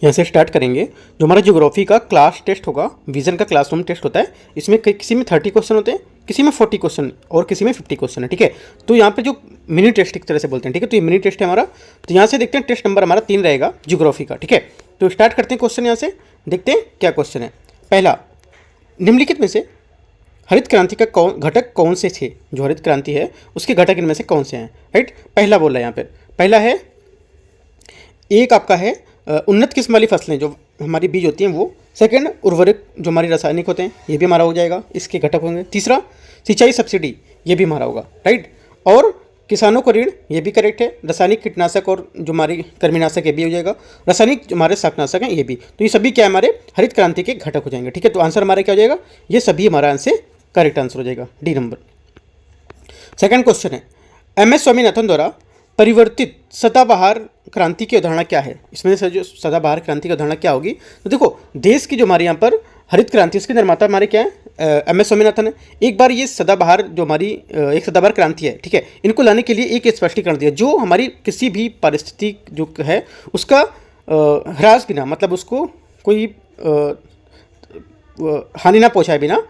यहाँ से स्टार्ट करेंगे। जो हमारा ज्योग्राफी का क्लास टेस्ट होगा, विजन का क्लासरूम टेस्ट होता है, इसमें किसी में 30 क्वेश्चन होते हैं, किसी में 40 क्वेश्चन और किसी में 50 क्वेश्चन है। ठीक है, तो यहाँ पे जो मिनी टेस्ट एक तरह से बोलते हैं। ठीक है, तो ये मिनी टेस्ट है हमारा। तो यहाँ से देखते हैं टेस्ट नंबर हमारा 3 रहेगा ज्योग्राफी का। ठीक है, तो स्टार्ट करते हैं क्वेश्चन। यहाँ से देखते हैं क्या क्वेश्चन है। पहला, निम्नलिखित में से हरित क्रांति का घटक कौन से थे? जो हरित क्रांति है उसके घटक इनमें से कौन से हैं? राइट, पहला बोल रहा है यहाँ पे। पहला है, एक आपका है उन्नत किस्म वाली फसलें जो हमारी बीज होती हैं वो। सेकंड, उर्वरक जो हमारी रासायनिक होते हैं, ये भी हमारा हो जाएगा, इसके घटक होंगे। तीसरा, सिंचाई सब्सिडी, ये भी हमारा होगा। राइट, और किसानों को ऋण, ये भी करेक्ट है। रासायनिक कीटनाशक और जो हमारी कृमिनाशक, ये भी हो जाएगा। रासायनिक जो हमारे शाकनाशक हैं, ये भी। तो ये सभी क्या है, हमारे हरित क्रांति के घटक हो जाएंगे। ठीक है, तो आंसर हमारा क्या हो जाएगा? ये सभी हमारा आंसर करेक्ट आंसर हो जाएगा, डी नंबर। सेकंड क्वेश्चन है, एम.एस. स्वामीनाथन द्वारा परिवर्तित सदाबहार क्रांति की अवधारणा क्या है? इसमें से जो सदाबहार क्रांति की अवधारणा क्या होगी? तो देखो, देश की जो हमारे यहाँ पर हरित क्रांति, उसके निर्माता हमारे क्या है? एम.एस. स्वामीनाथन है। एक बार ये सदाबहार जो हमारी एक सदाबहार क्रांति है, ठीक है, इनको लाने के लिए एक स्पष्टीकरण दिया, जो हमारी किसी भी परिस्थिति जो है उसका ह्रास बिना, मतलब उसको कोई हानि ना पहुँचाए बिना,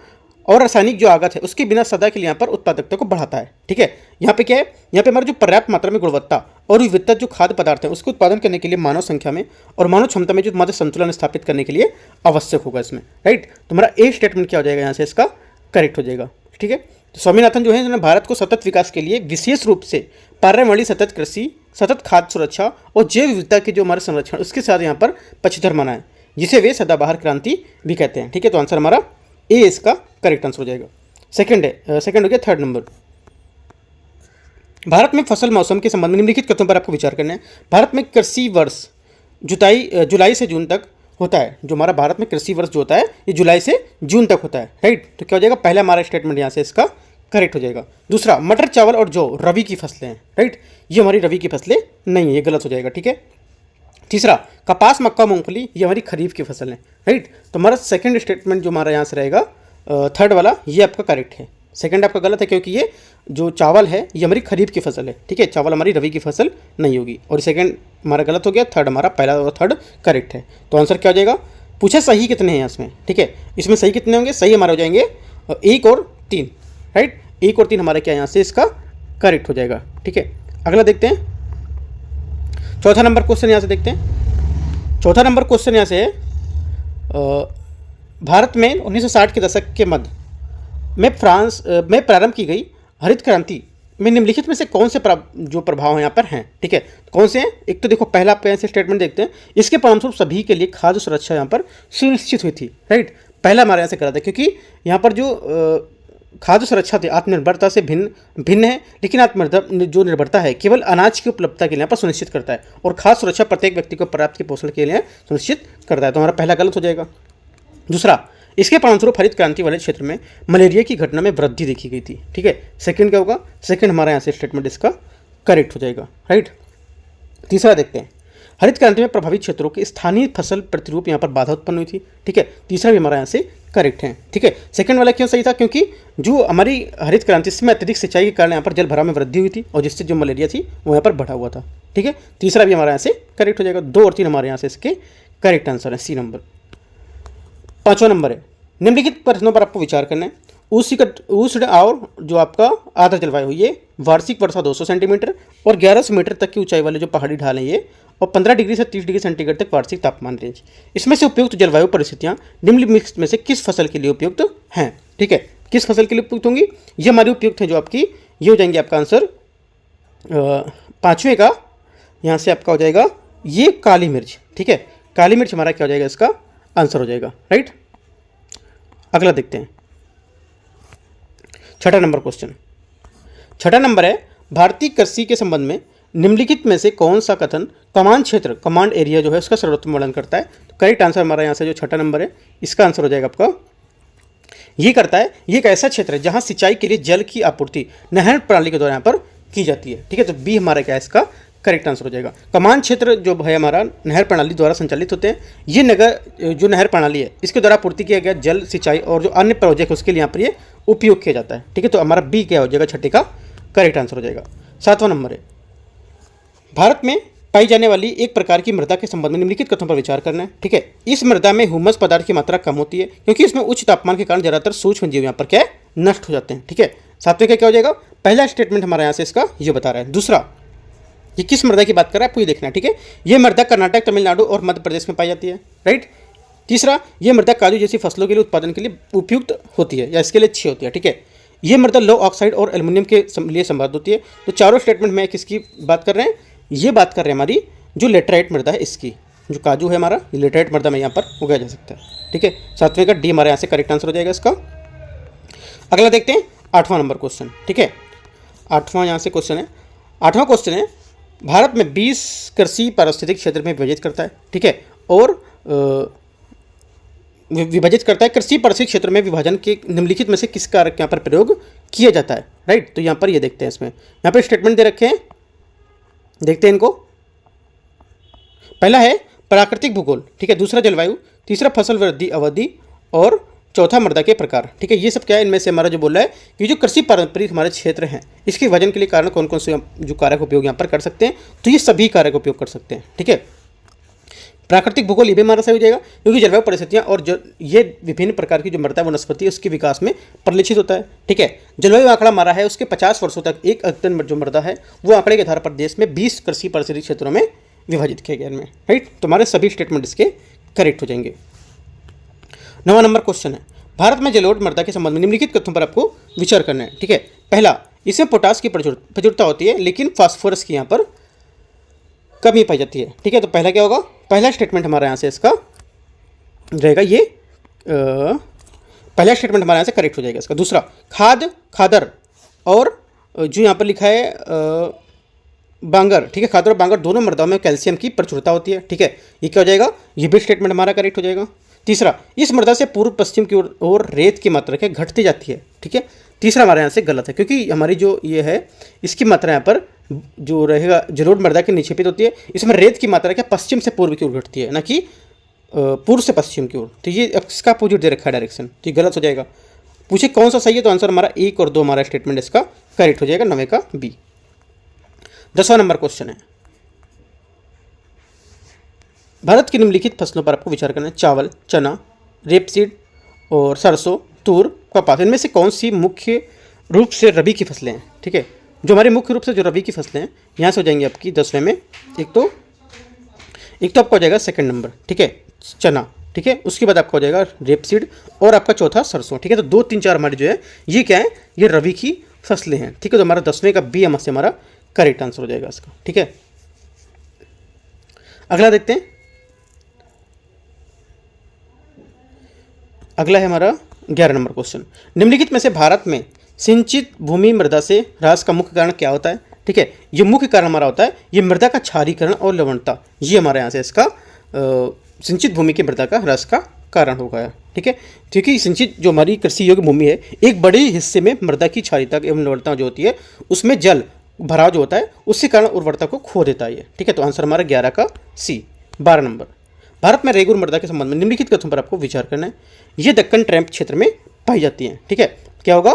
और रासायनिक जो आगत है उसके बिना सदा के लिए यहाँ पर उत्पादकता को बढ़ाता है। ठीक है, यहाँ पे क्या है? यहाँ पे हमारा जो पर्याप्त मात्रा में गुणवत्ता और विविधता जो खाद्य पदार्थ है उसके उत्पादन करने के लिए मानव संख्या में और मानव क्षमता में जो हमारे संतुलन स्थापित करने के लिए आवश्यक होगा इसमें। राइट, तो हमारा ए स्टेटमेंट क्या हो जाएगा? यहाँ से इसका करेक्ट हो जाएगा। ठीक है, तो स्वामीनाथन जो है उन्होंने भारत को सतत विकास के लिए विशेष रूप से पर्यावरणीय सतत कृषि, सतत खाद्य सुरक्षा और जैव विविधता के जो हमारे संरक्षण, उसके साथ यहाँ पर पक्षधर माना है, जिसे वे सदाबहार क्रांति भी कहते हैं। ठीक है, तो आंसर हमारा ए इसका करेक्ट आंसर हो जाएगा। सेकंड है, सेकंड हो गया। थर्ड नंबर, भारत में फसल मौसम के संबंध में निम्नलिखित कथनों पर आपको विचार करना है। भारत में कृषि वर्ष जुलाई से जून तक होता है। जो हमारा भारत में कृषि वर्ष जो होता है ये जुलाई से जून तक होता है। राइट, तो क्या हो जाएगा? पहला हमारा स्टेटमेंट यहाँ से इसका करेक्ट हो जाएगा। दूसरा, मटर, चावल और जौ रबी की फसलें हैं। राइट, ये हमारी रबी की फसलें नहीं है, ये गलत हो जाएगा। ठीक है, तीसरा, कपास, मक्का, मूंगफली, ये हमारी खरीफ की फसल है। राइट, तो हमारा सेकंड स्टेटमेंट जो हमारा यहाँ से रहेगा थर्ड वाला, ये आपका करेक्ट है। सेकंड आपका गलत है, क्योंकि ये जो चावल है ये हमारी खरीफ की फसल है। ठीक है, चावल हमारी रबी की फसल नहीं होगी, और सेकंड हमारा गलत हो गया। थर्ड हमारा, पहला और थर्ड करेक्ट है। तो आंसर क्या हो जाएगा? पूछा सही कितने हैं इसमें। ठीक है, इसमें सही कितने होंगे? सही हमारे हो जाएंगे 1 और 3। राइट, 1 और 3 हमारे क्या यहाँ से इसका करेक्ट हो जाएगा। ठीक है, अगला देखते हैं। चौथा नंबर क्वेश्चन यहाँ से देखते हैं। चौथा नंबर क्वेश्चन यहाँ से है, भारत में 1960 के दशक के मध्य में फ्रांस में प्रारंभ की गई हरित क्रांति में निम्नलिखित में से कौन से जो प्रभाव यहाँ पर हैं? ठीक है, कौन से हैं? एक तो देखो, पहला आप कैसे स्टेटमेंट देखते हैं, इसके परिणामस्वरूप सभी के लिए खाद्य सुरक्षा यहाँ पर सुनिश्चित हुई थी। राइट, पहला हमारे यहाँ से करा था, क्योंकि यहाँ पर जो खाद्य सुरक्षा थी आत्मनिर्भरता से भिन्न है, लेकिन आत्मनिर्भर जो निर्भरता है केवल अनाज की उपलब्धता के लिए यहाँ पर सुनिश्चित करता है, और खाद्य सुरक्षा प्रत्येक व्यक्ति को पर्याप्त के पोषण के लिए सुनिश्चित करता है। तो हमारा पहला गलत हो जाएगा। दूसरा, इसके परिणामस्वरूप हरित क्रांति वाले क्षेत्र में मलेरिया की घटना में वृद्धि देखी गई थी। ठीक है, सेकंड क्या होगा? सेकंड हमारा यहाँ से स्टेटमेंट इसका करेक्ट हो जाएगा। राइट, तीसरा देखते हैं, हरित क्रांति में प्रभावित क्षेत्रों के स्थानीय फसल प्रतिरूप यहाँ पर बाधा उत्पन्न हुई थी। ठीक है, तीसरा भी हमारा यहाँ से करेक्ट है। ठीक है, सेकंड वाला क्यों सही था? क्योंकि जो हमारी हरित क्रांति इसमें अत्यधिक सिंचाई के कारण यहाँ पर जल भराव में वृद्धि हुई थी, और जिससे जो मलेरिया थी वो यहाँ पर बढ़ा हुआ था। ठीक है, तीसरा भी हमारा यहाँ से करेक्ट हो जाएगा। 2 और 3 हमारे यहाँ से इसके करेक्ट आंसर है, सी नंबर। पाँचवा नंबर है, निम्नलिखित प्रश्नों पर आपको विचार करना है। उष्ण और जो आपका आर्द्र जलवायु, ये वार्षिक वर्षा 200 सेंटीमीटर और 1100 मीटर तक की ऊंचाई वाले जो पहाड़ी ढाल हैं ये, और 15 डिग्री से 30 डिग्री सेंटीग्रेड तक वार्षिक तापमान रेंज, इसमें से उपयुक्त जलवायु परिस्थितियां निम्नलिखित में से किस फसल के लिए उपयुक्त हैं? ठीक है, किस फसल के लिए उपयुक्त होंगी? ये हमारी उपयुक्त है जो आपकी, ये हो जाएंगे आपका आंसर पाँचवें का, यहाँ से आपका हो जाएगा ये काली मिर्च। ठीक है, काली मिर्च हमारा क्या हो जाएगा? इसका आंसर हो जाएगा। राइट, अगला देखते हैं। छठा नंबर क्वेश्चन, छठा नंबर है, भारतीय कृषि के संबंध में निम्नलिखित में से कौन सा कथन कमांड क्षेत्र, कमांड एरिया जो है उसका सर्वोत्तम वर्णन करता है? तो करेक्ट आंसर हमारा यहाँ से जो छठा नंबर है इसका आंसर हो जाएगा आपका, ये करता है, ये एक ऐसा क्षेत्र है जहाँ सिंचाई के लिए जल की आपूर्ति नहर प्रणाली के द्वारा यहाँ पर की जाती है। ठीक है, तो बी हमारा क्या है? इसका करेक्ट आंसर हो जाएगा। कमान क्षेत्र जो है हमारा नहर प्रणाली द्वारा संचालित होते हैं। ये नगर जो नहर प्रणाली है इसके द्वारा आपूर्ति किया गया जल, सिंचाई और जो अन्य प्रोजेक्ट उसके लिए यहाँ पर ये उपयोग किया जाता है। ठीक है, तो हमारा बी क्या हो जाएगा? छठे का करेक्ट आंसर हो जाएगा। 7वां नंबर है, भारत में पाई जाने वाली एक प्रकार की मृदा के संबंध में निम्नलिखित कथनों पर विचार करना है। ठीक है, इस मृदा में ह्यूमस पदार्थ की मात्रा कम होती है क्योंकि इसमें उच्च तापमान के कारण ज्यादातर सूक्ष्म जीव यहाँ पर क्या है, नष्ट हो जाते हैं। ठीक है, साथ में क्या हो जाएगा, पहला स्टेटमेंट हमारा यहाँ से इसका ये बता रहा है। दूसरा, ये किस मृदा की बात कर रहा है आपको ये देखना है। ठीक है, ये मृदा कर्नाटक, तमिलनाडु और मध्य प्रदेश में पाई जाती है। राइट। तीसरा, ये मृदा काजू जैसी फसलों के लिए उत्पादन के लिए उपयुक्त होती है या इसके लिए अच्छी होती है। ठीक है, ये मृदा लो ऑक्साइड और एल्युमिनियम के लिए संबद्ध होती है। तो चारों स्टेटमेंट में किसकी बात कर रहे हैं, ये बात कर रहे हैं हमारी जो लेटराइट मृदा है इसकी। जो काजू है हमारा, ये लेटराइट मृदा में यहाँ पर उगाया जा सकता है। ठीक है, सातवें का डी हमारे यहाँ से करेक्ट आंसर हो जाएगा इसका। अगला देखते हैं 8वां नंबर क्वेश्चन। ठीक है, 8वां यहाँ से क्वेश्चन है। 8वां क्वेश्चन है, भारत में 20 कृषि पारिस्थितिक क्षेत्र में विभाजित करता है। ठीक है, और विभाजित करता है। कृषि पारिस्थितिक क्षेत्र में विभाजन के निम्नलिखित में से किस कारक यहाँ पर प्रयोग किया जाता है। राइट, तो यहाँ पर ये देखते हैं, इसमें यहाँ पर स्टेटमेंट दे रखे हैं, देखते हैं इनको। पहला है प्राकृतिक भूगोल। ठीक है, दूसरा जलवायु, तीसरा फसल वृद्धि अवधि और चौथा मृदा के प्रकार। ठीक है, ये सब क्या है, इनमें से हमारा जो बोल रहा है कि जो कृषि पारंपरिक हमारे क्षेत्र हैं इसके विभाजन के लिए कारण कौन कौन से जो कारक उपयोग यहाँ पर कर सकते हैं, तो ये सभी कारक उपयोग कर सकते हैं। ठीक है, प्राकृतिक भूगोल ये भी हमारा सही हो जाएगा क्योंकि जलवायु परिस्थितियाँ और जो ये विभिन्न प्रकार की जो मृदा वनस्पति है उसके विकास में परिलक्षित होता है। ठीक है, जलवायु आंकड़ा हमारा है उसके 50 वर्षों तक एक अद्यतन जो मृदा है वो आंकड़े के आधार पर देश में 20 कृषि पारिस्थितिक क्षेत्रों में विभाजित किया गया इनमें। राइट, तो हमारे सभी स्टेटमेंट इसके करेक्ट हो जाएंगे। 9वां नंबर क्वेश्चन है, भारत में जलोढ़ मृदा के संबंध में निम्नलिखित तथ्यों पर आपको विचार करना है। ठीक है, पहला, इसमें पोटास की प्रचुरता होती है लेकिन फास्फोरस की यहाँ पर कमी पाई जाती है। ठीक है, तो पहला क्या होगा, पहला स्टेटमेंट हमारा यहाँ से इसका रहेगा ये पहला स्टेटमेंट हमारे यहाँ से करेक्ट हो जाएगा इसका। दूसरा, खाद, खादर और जो यहाँ पर लिखा है बांगर। ठीक है, खादर और बांगर दोनों मृदाओं में कैल्शियम की प्रचुरता होती है। ठीक है, ये क्या हो जाएगा, ये भी स्टेटमेंट हमारा करेक्ट हो जाएगा। तीसरा, इस मृदा से पूर्व पश्चिम की ओर रेत की मात्रा क्या घटती जाती है। ठीक है, तीसरा हमारे यहाँ से गलत है क्योंकि हमारी जो ये है इसकी मात्रा यहाँ पर जो रहेगा जलोढ़ मृदा के निक्षेपित होती है, इसमें रेत की मात्रा क्या पश्चिम से पूर्व की ओर घटती है, ना कि पूर्व से पश्चिम की ओर। तो ये इसका अपोजिट दे रखा है डायरेक्शन, तो ये गलत हो जाएगा। पूछे कौन सा सही है, तो आंसर हमारा 1 और 2 हमारा स्टेटमेंट इसका करेक्ट हो जाएगा, 9वें का बी। 10वां नंबर क्वेश्चन है, भारत की निम्नलिखित फसलों पर आपको विचार करना है। चावल, चना, रेपसीड और सरसों, तूर, कपास, इनमें से कौन सी मुख्य रूप से रबी की फसलें हैं। ठीक है, जो हमारी मुख्य रूप से जो रबी की फसलें हैं यहाँ से हो जाएंगी आपकी 10वें में। एक तो आपका हो जाएगा सेकंड नंबर। ठीक है, चना। ठीक है, उसके बाद आपका हो जाएगा रेपसीड और आपका चौथा सरसों। ठीक है, तो 2, 3, 4 हमारी जो है ये क्या है, ये रबी की फसलें हैं। ठीक है, तो हमारा 10वें का बी हमसे हमारा करेक्ट आंसर हो जाएगा इसका। ठीक है, अगला देखते हैं। अगला है हमारा 11 नंबर क्वेश्चन, निम्नलिखित में से भारत में सिंचित भूमि मृदा से ह्रास का मुख्य कारण क्या होता है। ठीक है, ये मुख्य कारण हमारा होता है ये मृदा का क्षारीकरण और लवणता, ये हमारे यहाँ से इसका सिंचित भूमि की मृदा का ह्रास का कारण होगा। ठीक है, क्योंकि सिंचित जो हमारी कृषि योग्य भूमि है एक बड़े हिस्से में मृदा की क्षारीयता एवं लवणता जो होती है उसमें जल भराव जो होता है उसके कारण उर्वरता को खो देता है। ठीक है, तो आंसर हमारा 11 का सी। 12 नंबर, भारत में रेगुर मृदा के संबंध में निम्नलिखित कथनों पर आपको विचार करना है। ये दक्कन ट्रैप क्षेत्र में पाई जाती है। ठीक है, क्या होगा,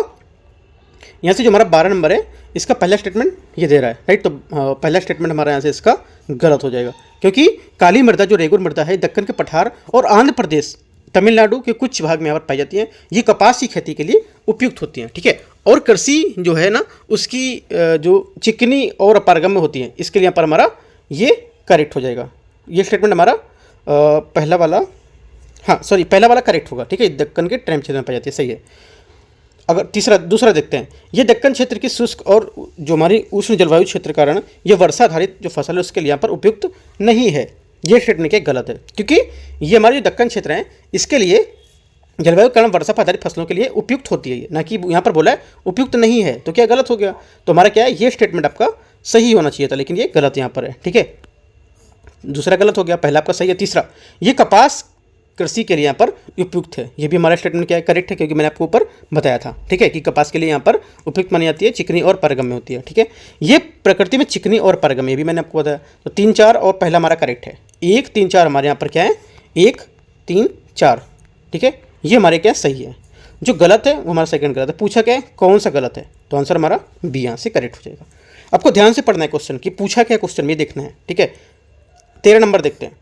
यहाँ से जो हमारा 12 नंबर है इसका पहला स्टेटमेंट ये दे रहा है। राइट, तो पहला स्टेटमेंट हमारा यहाँ से इसका गलत हो जाएगा क्योंकि काली मृदा जो रेगुर मृदा है दक्कन के पठार और आंध्र प्रदेश, तमिलनाडु के कुछ भाग में यहाँ पर पाई जाती हैं। ये कपास की खेती के लिए उपयुक्त होती हैं। ठीक है, और कृषि जो है ना उसकी जो चिकनी और अपारगम्य होती है इसके लिए यहाँ पर हमारा ये करेक्ट हो जाएगा। ये स्टेटमेंट हमारा पहला वाला करेक्ट होगा। ठीक है, दक्कन के ट्रैप क्षेत्र में पाई जाती है, सही है। अगर दूसरा देखते हैं, ये दक्कन क्षेत्र की शुष्क और जो हमारी उष्ण जलवायु क्षेत्र के कारण ये वर्षा आधारित जो फसल है उसके लिए यहाँ पर उपयुक्त नहीं है। ये स्टेटमेंट क्या गलत है क्योंकि ये हमारे जो दक्कन क्षेत्र हैं इसके लिए जलवायु के कारण वर्षा पर आधारित फसलों के लिए उपयुक्त होती है, ना कि यहाँ पर बोला है उपयुक्त नहीं है। तो क्या गलत हो गया, तो हमारा क्या है ये स्टेटमेंट आपका सही होना चाहिए था लेकिन ये गलत यहाँ पर है। ठीक है, दूसरा गलत हो गया, पहला आपका सही है। तीसरा, ये कपास कृषि के लिए यहाँ पर उपयुक्त है, ये भी हमारा स्टेटमेंट क्या है करेक्ट है क्योंकि मैंने आपको ऊपर बताया था। ठीक है, कि कपास के लिए यहाँ पर उपयुक्त मानी जाती है, चिकनी और पारगम्य होती है। ठीक है, ये प्रकृति में चिकनी और पारगम्य, ये भी मैंने आपको बताया। तो 3, 4 और पहला हमारा करेक्ट है। 1, 3, 4 हमारे यहाँ पर क्या है 1, 3, 4। ठीक है, ये हमारे क्या सही है। जो गलत है वो हमारा सेकंड गलत है। पूछा क्या है कौन सा गलत है, तो आंसर हमारा बी यहाँ से करेक्ट हो जाएगा। आपको ध्यान से पढ़ना है क्वेश्चन कि पूछा क्या क्वेश्चन में देखना है, ठीक है। 13 नंबर देखते हैं।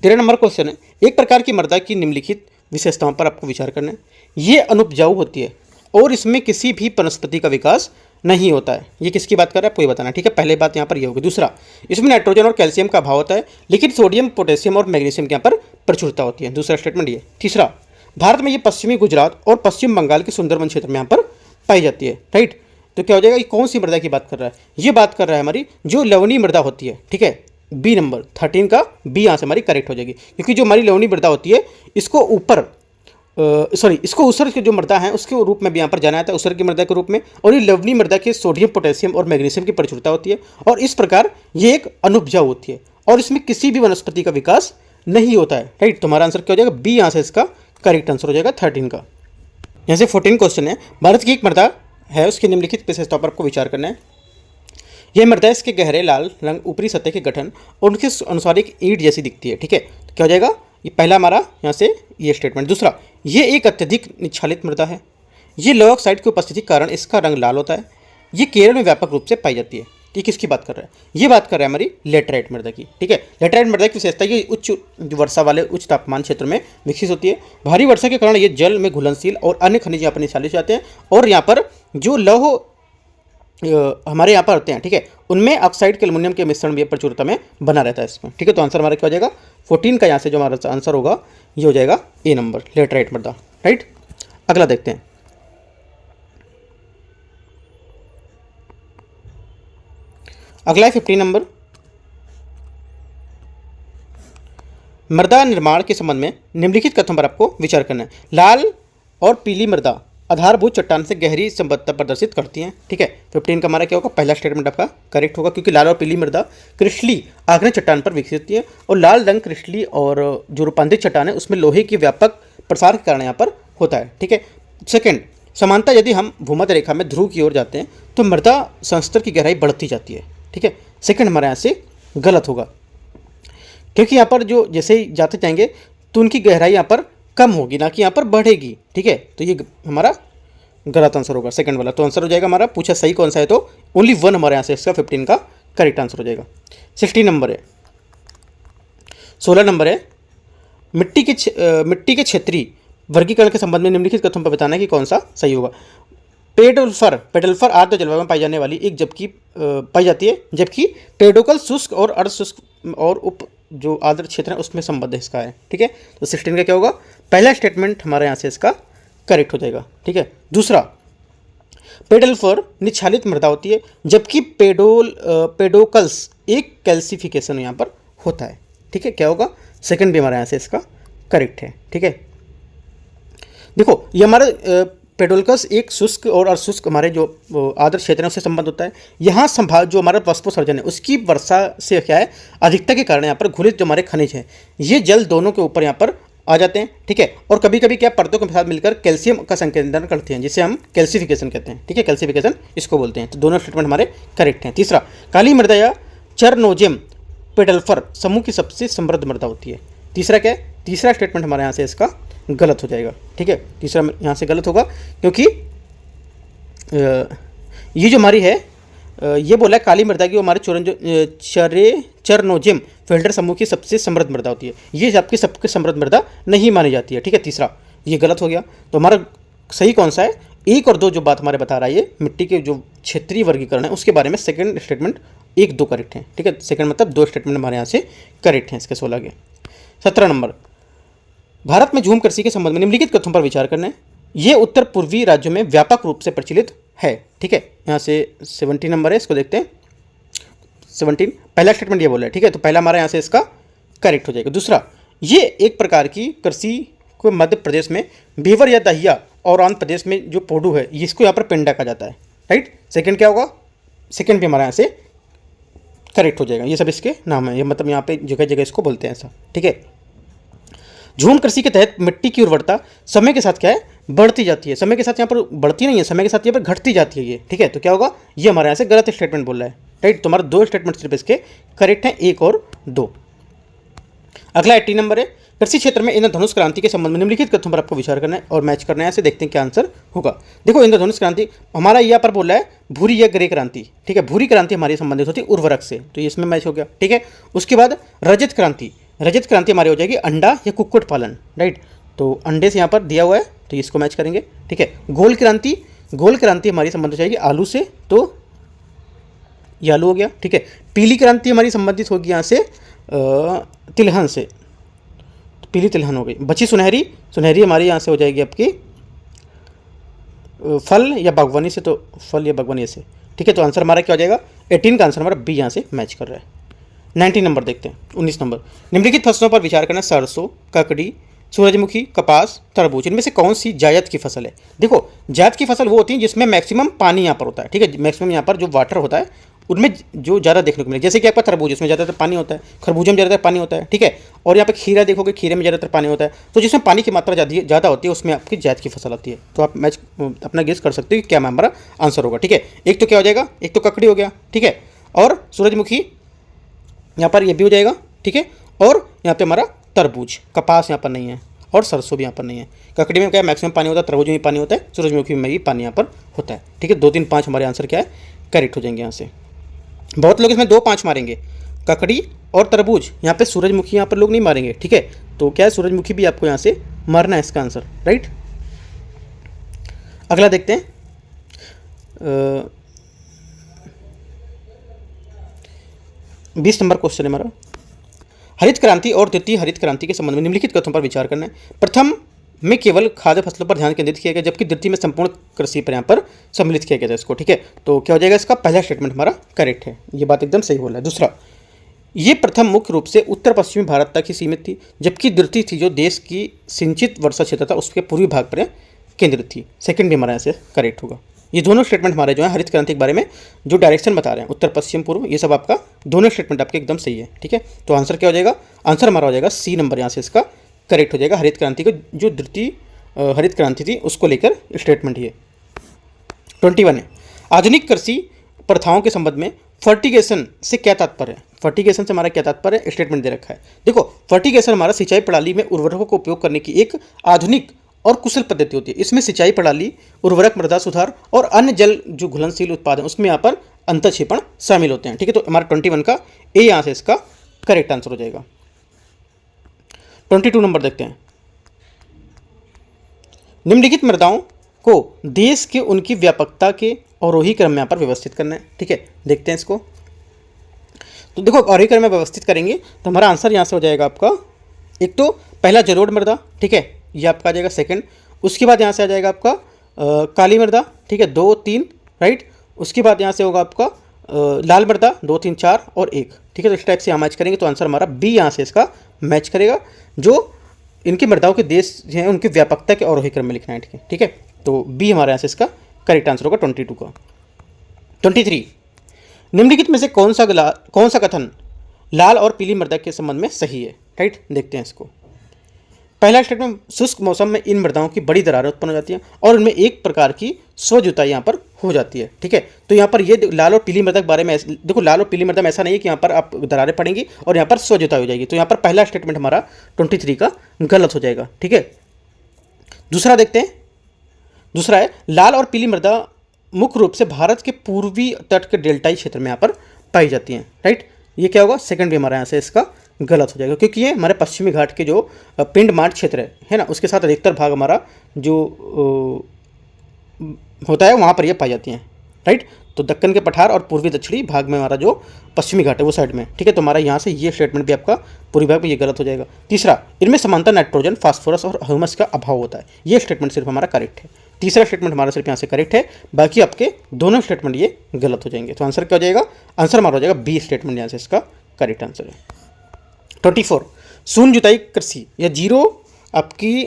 13 नंबर क्वेश्चन है, एक प्रकार की मृदा की निम्नलिखित विशेषताओं पर आपको विचार करना है। ये अनुपजाऊ होती है और इसमें किसी भी वनस्पति का विकास नहीं होता है। ये किसकी बात कर रहा है आपको ये बताना है, ठीक है। पहले बात यहाँ पर ये होगी। दूसरा, इसमें नाइट्रोजन और कैल्शियम का अभाव होता है, लेकिन सोडियम, पोटेशियम और मैग्नीशियम के यहाँ पर प्रचुरता होती है। दूसरा स्टेटमेंट ये। तीसरा, भारत में ये पश्चिमी गुजरात और पश्चिम बंगाल के सुंदरवन क्षेत्र में यहाँ पर पाई जाती है, राइट। तो क्या हो जाएगा, ये कौन सी मृदा की बात कर रहा है, ये बात कर रहा है हमारी जो लवणीय मृदा होती है, ठीक है। बी नंबर 13 का बी यहाँ से हमारी करेक्ट हो जाएगी, क्योंकि जो हमारी लवणीय मृदा होती है इसको ऊपर इसको उसर की जो मृदा है उसके रूप में भी यहाँ पर जाना जाता है, उसर की मृदा के रूप में। और ये लवणीय मृदा के सोडियम, पोटेशियम और मैग्नीशियम की प्रचुरता होती है और इस प्रकार ये एक अनुपजाऊ होती है और इसमें किसी भी वनस्पति का विकास नहीं होता है, राइट। तुम्हारा आंसर क्या हो जाएगा, बी यहाँ से इसका करेक्ट आंसर हो जाएगा 13 का। यहाँ से 14 क्वेश्चन है, भारत की एक मृदा है उसकी निम्नलिखित विशेषताओं पर आपको विचार करना है। यह मृदा इसके गहरे लाल रंग, ऊपरी सतह के गठन और उनके अनुसार एक ईंट जैसी दिखती है, ठीक है। तो क्या हो जाएगा, ये पहला हमारा यहाँ से ये स्टेटमेंट। दूसरा, ये एक अत्यधिक निच्छालित मृदा है। ये लोह ऑक्साइड की उपस्थिति के कारण इसका रंग लाल होता है। ये केरल में व्यापक रूप से पाई जाती है। ये किसकी बात कर रहा है, ये बात कर रहा है हमारी लेटराइट मृदा की, ठीक है। लेटराइट मृदा की विशेषता ये उच्च वर्षा वाले उच्च तापमान क्षेत्र में विकसित होती है। भारी वर्षा के कारण ये जल में घुलनशील और अन्य खनिज यहाँ पर निच्छालित हो जाते हैं और यहाँ पर जो लौह हमारे यहाँ पर होते हैं, ठीक है, उनमें ऑक्साइड के एल्युमिनियम के मिश्रण भी प्रचुरता में बना रहता है इसमें, ठीक है। तो आंसर हमारा क्या हो जाएगा, 14 का यहाँ से जो हमारा आंसर होगा ये हो जाएगा ए नंबर, लेटराइट मृदा, राइट। अगला देखते हैं। अगला है 15 नंबर। मृदा निर्माण के संबंध में निम्नलिखित कथनों पर आपको विचार करना है। लाल और पीली मृदा आधारभूत चट्टान से गहरी संबद्धता प्रदर्शित करती हैं, ठीक है। 15 का हमारा क्या होगा, पहला स्टेटमेंट आपका करेक्ट होगा, क्योंकि लाल और पीली मृदा क्रिस्टली आग्नेय चट्टान पर विकसित होती है और लाल रंग क्रिस्टली और जो रूपांतरित चट्टान है उसमें लोहे की व्यापक प्रसार के कारण यहाँ पर होता है, ठीक है। सेकेंड, समानता यदि हम भूमध्य रेखा में ध्रुव की ओर जाते हैं तो मृदा संस्तर की गहराई बढ़ती जाती है, ठीक है। सेकेंड हमारे यहाँ से गलत होगा, क्योंकि यहाँ पर जो जैसे ही जाते जाएंगे तो उनकी गहराई यहाँ पर कम होगी, ना कि यहाँ पर बढ़ेगी, ठीक है। तो ये हमारा गलत आंसर होगा सेकंड वाला। तो आंसर हो जाएगा हमारा, पूछा सही कौन सा है तो ओनली 1 हमारे यहाँ से इसका 15 का करेक्ट आंसर हो जाएगा। 16 नंबर है, 16 नंबर है, मिट्टी के क्षेत्रीय वर्गीकरण के संबंध में निम्नलिखित कथनों पर बताना है कि कौन सा सही होगा। पेडल्फर आर्द्र जलवायु में पाई जाने वाली एक पाई जाती है, जबकि पेडोकल शुष्क और अर्धशुष्क और उप जो आर्द्र क्षेत्र है उसमें संबद्ध इसका है, ठीक है। तो 16 का क्या होगा, पहला स्टेटमेंट हमारे यहाँ से इसका करेक्ट हो जाएगा, ठीक है। दूसरा, पेडल्फर निच्छालित मृदा होती है, जबकि पेडोकल्स एक कैल्सिफिकेशन यहाँ पर होता है, ठीक है। क्या होगा, सेकंड भी हमारे यहाँ से इसका करेक्ट है, ठीक है। देखो ये हमारे पेडोलकस एक शुष्क और अशुष्क हमारे जो आर्द्र क्षेत्र है उससे संबंध होता है। यहाँ संभाग जो हमारा वाष्पोत्सर्जन है उसकी वर्षा से क्या है, अधिकता के कारण यहाँ पर घुलित जो हमारे खनिज हैं ये जल दोनों के ऊपर यहाँ पर आ जाते हैं, ठीक है। और कभी कभी क्या परतों के साथ मिलकर कैल्शियम का संकेंद्रण करते हैं, जिसे हम कैल्सिफिकेशन कहते हैं, ठीक है। कैल्सिफिकेशन इसको बोलते हैं। तो दोनों स्टेटमेंट हमारे करेक्ट हैं। तीसरा, काली मृदा या चरनोजेम पेडल्फर समूह की सबसे समृद्ध मृदा होती है। तीसरा क्या है, तीसरा स्टेटमेंट हमारे यहाँ से इसका गलत हो जाएगा, ठीक है। तीसरा यहाँ से गलत होगा क्योंकि ये जो हमारी है ये बोला है काली मृदा की हमारे चरनोजेम फिल्टर समूह की सबसे समृद्ध मृदा होती है। ये आपकी सबसे समृद्ध मृदा नहीं मानी जाती है, ठीक है। तीसरा ये गलत हो गया। तो हमारा सही कौन सा है, 1 और 2 जो बात हमारे बता रहा है ये मिट्टी के जो क्षेत्रीय वर्गीकरण है उसके बारे में सेकंड स्टेटमेंट 1, 2 करेक्ट है, ठीक है। सेकंड मतलब 2 स्टेटमेंट हमारे यहाँ से करेक्ट हैं इसके 16 के। 17 नंबर, भारत में झूम कृषि के संबंध में निम्नलिखित कथनों पर विचार करना है। ये उत्तर पूर्वी राज्यों में व्यापक रूप से प्रचलित है, ठीक है। यहाँ से 17 नंबर है, इसको देखते हैं। 17 पहला स्टेटमेंट ये बोला है, ठीक है। तो पहला हमारा यहाँ से इसका करेक्ट हो जाएगा। दूसरा, ये एक प्रकार की कृषि को मध्य प्रदेश में बीवर या दहिया और आंध्र प्रदेश में जो पोडू है इसको यहाँ पर पेंडा कहा जाता है, राइट। सेकंड क्या होगा, सेकंड भी हमारा यहाँ से करेक्ट हो जाएगा। ये सब इसके नाम है, ये मतलब यहाँ पे जगह जगह इसको बोलते हैं ऐसा, ठीक है। झूम कृषि के तहत मिट्टी की उर्वरता समय के साथ क्या है, बढ़ती जाती है। समय के साथ यहाँ पर बढ़ती नहीं है, समय के साथ यहाँ पर घटती जाती है ये, ठीक है। तो क्या होगा, ये हमारे यहाँ से गलत स्टेटमेंट बोल रहा है, राइट। तो हमारे 2 स्टेटमेंट सिर्फ इसके करेक्ट हैं, 1 और 2। अगला 80 नंबर है, कृषि क्षेत्र में इंद्रधनुष क्रांति के संबंध में निम्नलिखित कथनों पर आपको विचार करना है और मैच करना है। ऐसे देखते हैं क्या आंसर होगा। देखो इंद्रधनुष क्रांति हमारा यहाँ पर बोल रहा है भूरी या ग्रे क्रांति, ठीक है। भूरी क्रांति हमारी संबंधित होती है उर्वरक से, तो ये इसमें मैच हो गया, ठीक है। उसके बाद रजत क्रांति, रजत क्रांति हमारी हो जाएगी अंडा या कुक्कुट पालन, राइट। तो अंडे से यहाँ पर दिया हुआ है तो इसको मैच करेंगे, ठीक है। गोल क्रांति, गोल क्रांति हमारी संबंधित हो जाएगी आलू से, तो ये आलू हो गया, ठीक है। पीली क्रांति हमारी संबंधित होगी यहाँ से तिलहन से, तो पीली तिलहन हो गई। बची सुनहरी, सुनहरी हमारी यहाँ से हो जाएगी आपकी फल या बागवानी से, तो फल या बागवानी से, ठीक है। तो आंसर हमारा क्या हो जाएगा 18 का आंसर हमारा बी यहाँ से मैच कर रहा है। 19 नंबर देखते हैं, 19 नंबर, निम्नलिखित फसलों पर विचार करना। सरसों, ककड़ी, सूरजमुखी, कपास, तरबूज, इनमें से कौन सी जायद की फसल है। देखो जायद की फसल वो होती है जिसमें मैक्सिमम पानी यहाँ पर होता है, ठीक है। मैक्सिमम यहाँ पर जो वाटर होता है उनमें जो ज़्यादा देखने को मिलेगा, जैसे कि आपका तरबूज, उसमें ज़्यादातर पानी होता है, खरबूजे में ज़्यादातर पानी होता है, ठीक है। और यहाँ पे खीरा देखोगे, खीरे में ज़्यादातर पानी होता है, तो जिसमें पानी की मात्रा ज़्यादा होती है उसमें आपकी जायद की फसल आती है। तो आप मैच अपना गेस कर सकते हो कि क्या हमारा आंसर होगा, ठीक है। एक तो क्या हो जाएगा, एक तो ककड़ी हो गया, ठीक है, और सूरजमुखी यहाँ पर ये भी हो जाएगा, ठीक है। और यहाँ पे हमारा तरबूज, कपास यहाँ पर नहीं है और सरसों भी यहाँ पर नहीं है। ककड़ी में क्या है मैक्सिमम पानी होता है, तरबूज में भी पानी होता है, सूरजमुखी में भी पानी यहाँ पर होता है, ठीक है। 2, 3, 5 हमारे आंसर क्या है करेक्ट हो जाएंगे यहाँ से। बहुत लोग इसमें 2, 5 मारेंगे, ककड़ी और तरबूज, यहाँ पे सूरजमुखी यहाँ पर लोग नहीं मारेंगे, ठीक है। तो क्या है सूरजमुखी भी आपको यहाँ से मारना है इसका आंसर, राइट। अगला देखते हैं 20 नंबर क्वेश्चन है हमारा। हरित क्रांति और द्वितीय हरित क्रांति के संबंध में निम्नलिखित कथनों पर विचार करना है। प्रथम में केवल खाद्य फसलों पर ध्यान केंद्रित किया गया, जबकि द्वितीय में संपूर्ण कृषि पर यहाँ पर सम्मिलित किया गया था इसको, ठीक है। तो क्या हो जाएगा इसका पहला स्टेटमेंट हमारा करेक्ट है, ये बात एकदम सही बोल रहा है। दूसरा, ये प्रथम मुख्य रूप से उत्तर पश्चिमी भारत तक ही सीमित थी, जबकि द्वितीय थी जो देश की सिंचित वर्षा क्षेत्र था उसके पूर्वी भाग पर केंद्रित थी। सेकंड भी हमारा यहाँ से करेक्ट होगा। ये दोनों स्टेटमेंट हमारे जो है हरित क्रांति के बारे में जो डायरेक्शन बता रहे हैं उत्तर पश्चिम पूर्व, ये सब आपका दोनों स्टेटमेंट आपके एकदम सही है, ठीक है। तो आंसर क्या हो जाएगा, आंसर हमारा हो जाएगा सी नंबर यहाँ से इसका करेक्ट हो जाएगा। हरित क्रांति को जो द्वितीय हरित क्रांति थी उसको लेकर स्टेटमेंट ये 21 है। आधुनिक कृषि प्रथाओं के संबंध में फर्टिगेशन से क्या तात्पर्य है। फर्टिगेशन से हमारा क्या तात्पर्य है, स्टेटमेंट दे रखा है। देखो फर्टिगेशन हमारा सिंचाई प्रणाली में उर्वरकों का उपयोग करने की एक आधुनिक और कुशल पद्धति होती है। इसमें सिंचाई प्रणाली, उर्वरक, मृदा सुधार और अन्य जल जो घुलनशील उत्पाद हैं उसमें यहाँ पर अंतःक्षेपण शामिल होते हैं, ठीक है। तो हमारा 21 का ए यहाँ से इसका करेक्ट आंसर हो जाएगा। 22 नंबर देखते हैं। निम्नलिखित मृदाओं को देश के उनकी व्यापकता के अवरोही क्रम में यहाँ पर व्यवस्थित करना है, ठीक है। देखते हैं इसको। तो देखो अवरोही क्रम में व्यवस्थित करेंगे तो हमारा आंसर यहाँ से हो जाएगा आपका, एक तो पहला जलोढ़ मृदा, ठीक है, ये आपका आ जाएगा सेकंड। उसके बाद यहाँ से आ जाएगा आपका काली मृदा, ठीक है, 2, 3, राइट। उसके बाद यहाँ से होगा आपका लाल मृदा 2, 3, 4 और 1, ठीक है। तो इस टाइप से यहाँ मैच करेंगे तो आंसर हमारा बी यहाँ से इसका मैच करेगा। जो इनकी मृदाओं के देश हैं उनकी व्यापकता के अवरोही क्रम में लिखना है, ठीक है, ठीक है। तो बी हमारे यहाँ से इसका करेक्ट आंसर होगा 22 का। 23, निम्नलिखित में से कौन सा कथन लाल और पीली मृदा के संबंध में सही है, राइट। देखते हैं इसको। पहला स्टेटमेंट, शुष्क मौसम में इन मृदाओं की बड़ी दरारें उत्पन्न हो जाती हैं और उनमें एक प्रकार की स्व जुताई यहाँ पर हो जाती है, ठीक है। तो यहाँ पर ये लाल और पीली मृदा के बारे में देखो, लाल और पीली मृदा में ऐसा नहीं है कि यहाँ पर आप दरारें पड़ेंगी और यहाँ पर स्व जुताई हो जाएगी। तो यहाँ पर पहला स्टेटमेंट हमारा 23 का गलत हो जाएगा, ठीक है। दूसरा देखते हैं। दूसरा है लाल और पीली मृदा मुख्य रूप से भारत के पूर्वी तट के डेल्टाई क्षेत्र में यहाँ पर पाई जाती हैं, राइट। ये क्या होगा, सेकंड भी हमारे यहाँ से इसका गलत हो जाएगा, क्योंकि ये हमारे पश्चिमी घाट के जो पिंड मार्ट क्षेत्र है ना, उसके साथ अधिकतर भाग हमारा जो होता है वहाँ पर ये पाई जाती हैं, राइट। तो दक्कन के पठार और पूर्वी दक्षिणी भाग में हमारा जो पश्चिमी घाट है वो साइड में, ठीक है। तो हमारा यहाँ से ये स्टेटमेंट भी आपका पूर्वी भाग में ये गलत हो जाएगा। तीसरा, इनमें समानता नाइट्रोजन, फास्फोरस और ह्यूमस का अभाव होता है, ये स्टेटमेंट सिर्फ हमारा करेक्ट है। तीसरा स्टेटमेंट हमारा सिर्फ यहाँ से करेक्ट है, बाकी आपके दोनों स्टेटमेंट ये गलत हो जाएंगे। तो आंसर क्या हो जाएगा, आंसर हमारा हो जाएगा बी स्टेटमेंट यहाँ से इसका करेक्ट आंसर है। 24, शून्य जुताई कृषि या जीरो आपकी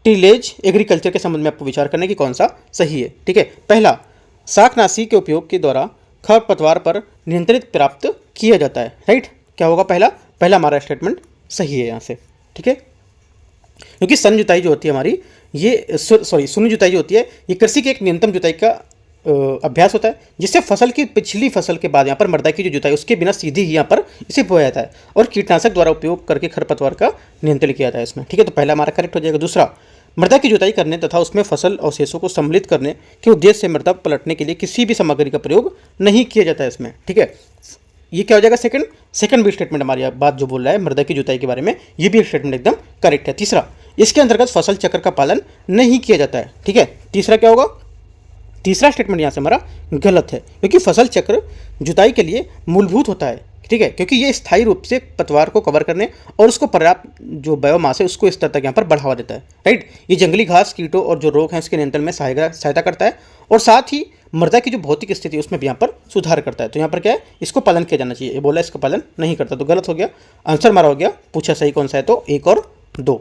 टिलेज एग्रीकल्चर के संबंध में आपको विचार करने की कौन सा सही है, ठीक है। पहला, शाकनाशी के उपयोग के द्वारा खरपतवार पर नियंत्रित प्राप्त किया जाता है, राइट। क्या होगा, पहला हमारा स्टेटमेंट सही है यहाँ से, ठीक है। क्योंकि सन जुताई जो होती है हमारी ये शून्य जुताई जो होती है ये कृषि की एक न्यूनतम जुताई का अभ्यास होता है जिससे फसल की पिछली फसल के बाद यहाँ पर मृदा की जो जुताई उसके बिना सीधी ही यहाँ पर इसे बोया जाता है और कीटनाशक द्वारा उपयोग करके खरपतवार का नियंत्रण किया जाता है इसमें। ठीक है, तो पहला हमारा करेक्ट हो जाएगा। दूसरा, मृदा की जुताई करने तथा उसमें फसल अवशेषों को सम्मिलित करने के उद्देश्य से मृदा पलटने के लिए किसी भी सामग्री का प्रयोग नहीं किया जाता है इसमें। ठीक है, ये क्या हो जाएगा? सेकंड भी स्टेटमेंट हमारी बात जो बोल रहा है मृदा की जुताई के बारे में, ये भी स्टेटमेंट एकदम करेक्ट है। तीसरा, इसके अंतर्गत फसल चक्र का पालन नहीं किया जाता है। ठीक है, तीसरा क्या होगा? तीसरा स्टेटमेंट यहाँ से हमारा गलत है क्योंकि फसल चक्र जुताई के लिए मूलभूत होता है। ठीक है, क्योंकि ये स्थायी रूप से पतवार को कवर करने और उसको पर्याप्त जो बायोमास है उसको इस स्तर तक यहाँ पर बढ़ावा देता है। राइट, ये जंगली घास, कीटों और जो रोग हैं उसके नियंत्रण में सहायता करता है और साथ ही मृदा की जो भौतिक स्थिति है उसमें भी यहाँ पर सुधार करता है। तो यहाँ पर क्या है? इसको पालन किया जाना चाहिए। ये बोला इसका पालन नहीं करता, तो गलत हो गया। आंसर हमारा हो गया, पूछा सही कौन सा है, तो 1 और 2।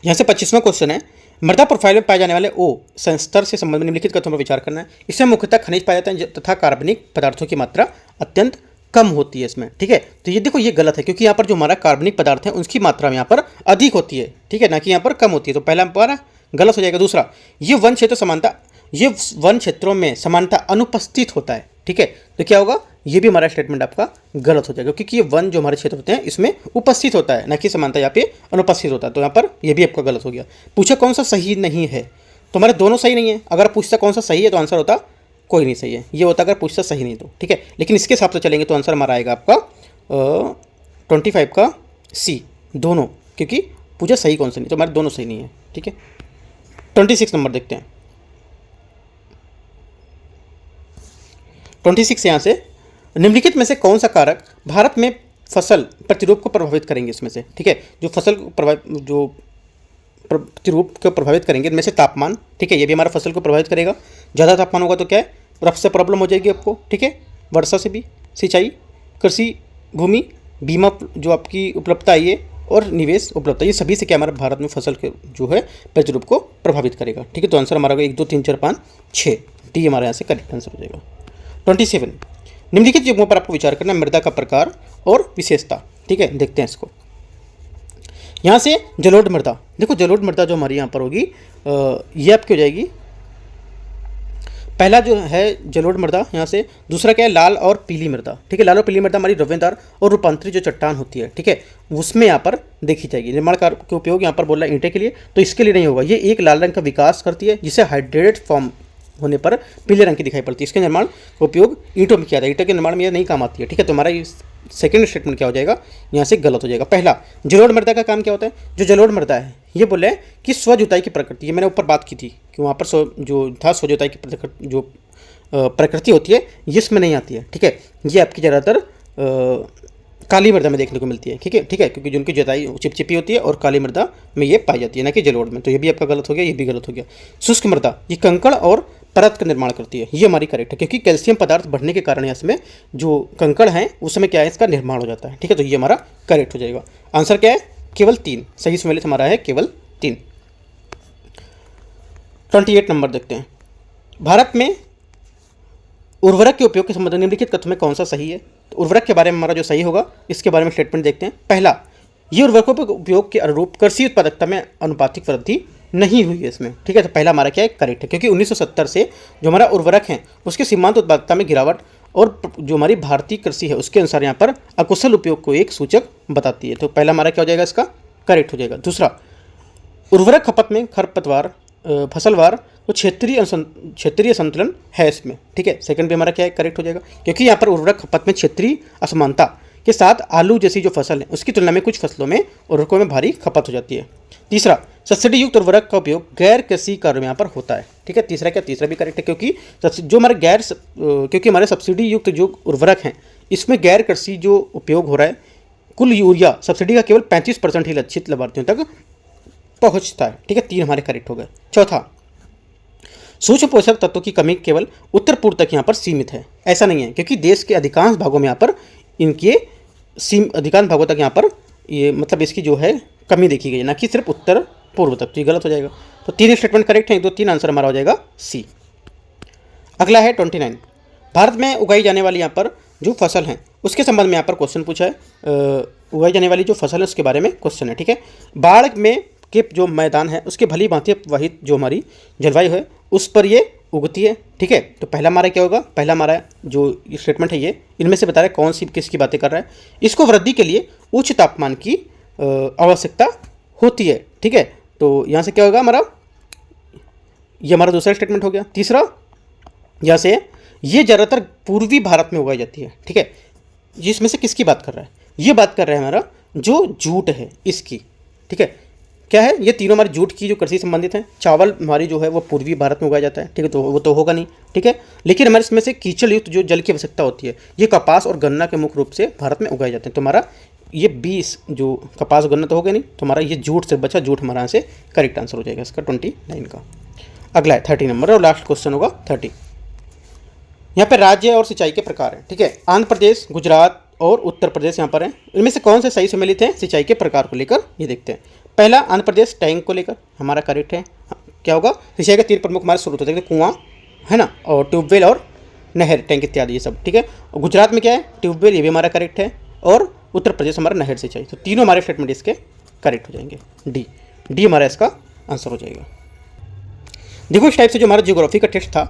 यहाँ से 25वां क्वेश्चन है, मृदा प्रोफाइल में पाए जाने वाले ओ संस्तर से संबंधित निम्नलिखित कथनों पर विचार करना है। इसमें मुख्यतः खनिज पाए जाते हैं तथा कार्बनिक पदार्थों की मात्रा अत्यंत कम होती है इसमें। ठीक है, तो ये देखो ये गलत है क्योंकि यहाँ पर जो हमारा कार्बनिक पदार्थ है उसकी मात्रा यहाँ पर अधिक होती है। ठीक है, ना कि यहाँ पर कम होती है, तो पहला हमारा गलत हो जाएगा। दूसरा, ये वन क्षेत्रों में समानता अनुपस्थित होता है। ठीक है, तो क्या होगा? ये भी हमारा स्टेटमेंट आपका गलत हो जाएगा क्योंकि ये वन जो हमारे क्षेत्र होते हैं इसमें उपस्थित होता है, ना कि समानता यहाँ पे अनुपस्थित होता है। तो यहाँ पर ये भी आपका गलत हो गया। पूछा कौन सा सही नहीं है, तो हमारे दोनों सही नहीं है। अगर पूछता कौन सा सही है तो आंसर होता कोई नहीं सही है, ये होता अगर पूछता सही नहीं तो। ठीक है, लेकिन इसके हिसाब से चलेंगे तो आंसर हमारा आएगा आपका 25 का सी, दोनों, क्योंकि पूछा सही कौन सा नहीं, तो हमारे दोनों सही नहीं है। ठीक है, 26 नंबर देखते हैं। 26 यहाँ से, निम्नलिखित में से कौन सा कारक भारत में फसल प्रतिरूप को प्रभावित करेंगे इसमें से। ठीक है, जो फसल जो प्रतिरूप को प्रभावित करेंगे इनमें से तापमान। ठीक है, ये भी हमारा फसल को प्रभावित करेगा। ज़्यादा तापमान होगा तो क्या है? रफ से प्रॉब्लम हो जाएगी आपको। ठीक है, वर्षा से भी, सिंचाई, कृषि भूमि, बीमा जो आपकी उपलब्धता है ये, और निवेश उपलब्धता, ये सभी से क्या हमारे भारत में फसल के जो है प्रतिरूप को प्रभावित करेगा। ठीक है, तो आंसर हमारा 1 2 3 4 5 6, डी हमारे यहाँ से करेक्ट आंसर हो जाएगा। 27, निम्नलिखित युग्मों पर आपको विचार करना है, मृदा का प्रकार और विशेषता। ठीक है, देखते हैं इसको। यहाँ से जलोढ़ मृदा, देखो जलोढ़ मृदा जो हमारी यहाँ पर होगी ये आपकी हो जाएगी, पहला जो है जलोढ़ मृदा यहाँ से। दूसरा क्या है? लाल और पीली मृदा। ठीक है, लाल और पीली मृदा हमारी द्रव्यदार और रूपांतरित जो चट्टान होती है, ठीक है, उसमें यहाँ पर देखी जाएगी। निर्माण कार्य के उपयोग यहाँ पर बोल रहा है ईंटे के लिए, तो इसके लिए नहीं होगा। ये एक लाल रंग का विकास करती है जिसे हाइड्रेटेड फॉर्म होने पर पीले रंग की दिखाई पड़ती है। इसके निर्माण का उपयोग ईंटों में किया जाता है, ईंटों के निर्माण में ये नहीं काम आती है। ठीक है, तो हमारा सेकंड स्टेटमेंट क्या हो जाएगा? यहाँ से गलत हो जाएगा। पहला, जलोढ़ मृदा का काम क्या होता है? जो जलोढ़ मृदा है ये बोले कि स्व जुताई की प्रकृति, ये मैंने ऊपर बात की थी कि वहाँ पर जो था स्व जुताई की जो प्रकृति होती है ये इसमें नहीं आती है। ठीक है, ये आपकी ज़्यादातर काली मृदा में देखने को मिलती है। ठीक है, क्योंकि जिनकी जुताई चिपचिपी होती है और काली मृदा में ये पाई जाती है, ना कि जलोढ़ में। तो ये भी आपका गलत हो गया, ये भी गलत हो गया। शुष्क मृदा, ये कंकड़ और परत का निर्माण करती है, ये हमारी करेक्ट है क्योंकि कैल्शियम पदार्थ बढ़ने के कारण इसमें जो कंकड़ हैं उस समय क्या है? इसका निर्माण हो जाता है। ठीक है, तो ये हमारा करेक्ट हो जाएगा। आंसर क्या है? केवल 3, सही सम्मिलित हमारा है केवल 3। 28 नंबर देखते हैं। भारत में उर्वरक के उपयोग के संबंध में निम्नलिखित कथनों में कौन सा सही है? तो उर्वरक के बारे में हमारा जो सही होगा इसके बारे में स्टेटमेंट देखते हैं। पहला, ये उर्वरकों के उपयोग के अनुरूप कृषि उत्पादकता में अनुपातिक वृद्धि नहीं हुई है इसमें। ठीक है, तो पहला हमारा क्या है? करेक्ट है क्योंकि 1970 से जो हमारा उर्वरक है उसके सीमांत उत्पादकता में गिरावट और जो हमारी भारतीय कृषि है उसके अनुसार यहाँ पर अकुशल उपयोग को एक सूचक बताती है। तो पहला हमारा क्या हो जाएगा? इसका करेक्ट हो जाएगा। दूसरा, उर्वरक खपत में खरपतवार फसलवार तो क्षेत्रीय संतुलन है इसमें। ठीक है, सेकंड भी हमारा क्या है? करेक्ट हो जाएगा क्योंकि यहाँ पर उर्वरक खपत में क्षेत्रीय असमानता के साथ आलू जैसी जो फसल है उसकी तुलना में कुछ फसलों में उर्वरकों में भारी खपत हो जाती है। तीसरा, सब्सिडी युक्त उर्वरक का उपयोग गैर कृषि कार्यों में यहाँ पर होता है। ठीक है, तीसरा क्या? तीसरा भी करेक्ट है क्योंकि जो हमारे क्योंकि हमारे सब्सिडी युक्त जो उर्वरक हैं इसमें गैर कृषि जो उपयोग हो रहा है, कुल यूरिया सब्सिडी का केवल 35% ही लक्षित लाभार्थियों तक पहुँचता है। ठीक है, 3 हमारे करेक्ट हो गए। चौथा, सूक्ष्म पोषक तत्वों की कमी केवल उत्तर पूर्व तक यहाँ पर सीमित है, ऐसा नहीं है क्योंकि देश के अधिकांश भागों में यहाँ पर अधिकांश भागों तक यहाँ पर ये मतलब इसकी जो है कमी देखी गई है, ना कि सिर्फ उत्तर पूर्व तक। तो ये गलत हो जाएगा। तो 3 स्टेटमेंट करेक्ट है, 1 2 3, आंसर हमारा हो जाएगा सी। अगला है 29, भारत में उगाई जाने वाली यहाँ पर जो फसल हैं उसके संबंध में यहाँ पर क्वेश्चन पूछा है। उगाई जाने वाली जो फसल है उसके बारे में क्वेश्चन है। ठीक है, बाढ़ में के जो मैदान है उसके भली भांति प्रवाहित जो हमारी जलवायु है उस पर ये उगती है, ठीक है। तो पहला हमारा क्या होगा, पहला हमारा जो स्टेटमेंट है ये इनमें से बता रहा है कौन सी किसकी बातें कर रहा है। इसको वृद्धि के लिए उच्च तापमान की आवश्यकता होती है, ठीक है। तो यहाँ से क्या होगा हमारा, ये हमारा दूसरा स्टेटमेंट हो गया। तीसरा, यहाँ से ये ज़्यादातर पूर्वी भारत में उगाई जाती है, ठीक है। जिसमें से किसकी बात कर रहा है, ये बात कर रहा है हमारा जो जूट है इसकी, ठीक है। क्या है, ये तीनों हमारे जूट की जो कृषि संबंधित हैं। चावल हमारी जो है वो पूर्वी भारत में उगाया जाता है, ठीक है, तो वो तो होगा नहीं, ठीक है। लेकिन हमारे इसमें से कीचड़ युक्त जो जल की आवश्यकता होती है, ये कपास और गन्ना के मुख्य रूप से भारत में उगाए जाते हैं। तो हमारा ये 20 जो कपास और गन्ना तो हो गया नहीं, तो हमारा ये जूट से बचा, जूट हमारा यहाँ से करेक्ट आंसर हो जाएगा इसका 29 का। अगला है 30 नंबर और लास्ट क्वेश्चन होगा 30। यहाँ पे राज्य और सिंचाई के प्रकार हैं, ठीक है। आंध्र प्रदेश, गुजरात और उत्तर प्रदेश यहाँ पर हैं। इनमें से कौन से सही सम्मिलित हैं सिंचाई के प्रकार को लेकर, ये देखते हैं। पहला आंध्र प्रदेश टैंक को लेकर हमारा करेक्ट है। क्या होगा, सिंचाई के 3 प्रमुख हमारे स्रोत होते हैं, कुआं है ना, और ट्यूबवेल और नहर, टैंक इत्यादि ये सब, ठीक है। और गुजरात में क्या है, ट्यूबवेल, ये भी हमारा करेक्ट है। और उत्तर प्रदेश हमारा नहर सिंचाई। तो तीनों हमारे स्टेटमेंट इसके करेक्ट हो जाएंगे। डी हमारा इसका आंसर हो जाएगा। देखो इस टाइप से जो हमारा ज्योग्राफी का टेस्ट था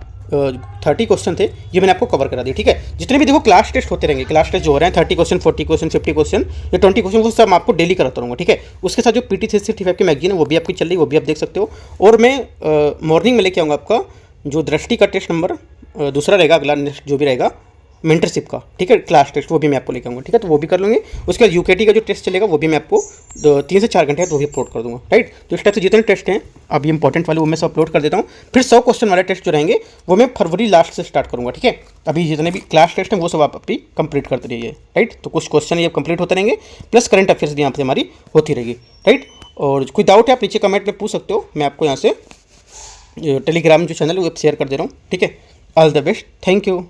30 क्वेश्चन थे, ये मैंने आपको कवर करा दिया, ठीक है। जितने भी देखो क्लास टेस्ट होते रहेंगे, क्लास टेस्ट जो हो रहे हैं 30 क्वेश्चन, 40 क्वेश्चन, 50 क्वेश्चन या 20 क्वेश्चन, वो सब मैं आपको डेली कराता रहूँगा, ठीक है। उसके साथ जो PT 365 की मैगजीन है वो भी आपकी चल रही है, वो भी आप देख सकते हो। और मैं मॉर्निंग में लेके आऊँगा आपका जो दृष्टि का टेस्ट नंबर दूसरा रहेगा, अगला नेक्स्ट जो भी रहेगा मेंटरशिप का, ठीक है, क्लास टेस्ट, वो भी मैं आपको लेके आऊँगा, ठीक है। तो वो भी कर लूँगी। उसके बाद UKT का जो टेस्ट चलेगा वो भी मैं आपको 3 से 4 घंटे है तो वो भी अपलोड कर दूँगा, राइट। तो इस टाइप से जितने टेस्ट हैं अभी इंपॉर्टेंट वाले वो मैं सब अपलोड कर देता हूँ। फिर 100 क्वेश्चन वाले टेस्ट जो रहेंगे वो मैं फरवरी लास्ट से स्टार्ट करूँगा, ठीक है। अभी जितने भी क्लास टेस्ट हैं वो सब आप अभी कंप्लीट करते रहिए, राइट। तो कुछ क्वेश्चन ये कंप्लीट होते रहेंगे, प्लस करंट अफेयर्स भी यहाँ पे हमारी होती रहेगी, राइट। और कोई डाउट है आप नीचे कमेंट में पूछ सकते हो, मैं आपको यहाँ से टेलीग्राम जो चैनल है वो शेयर कर दे रहा हूँ, ठीक है। All the best, thank you.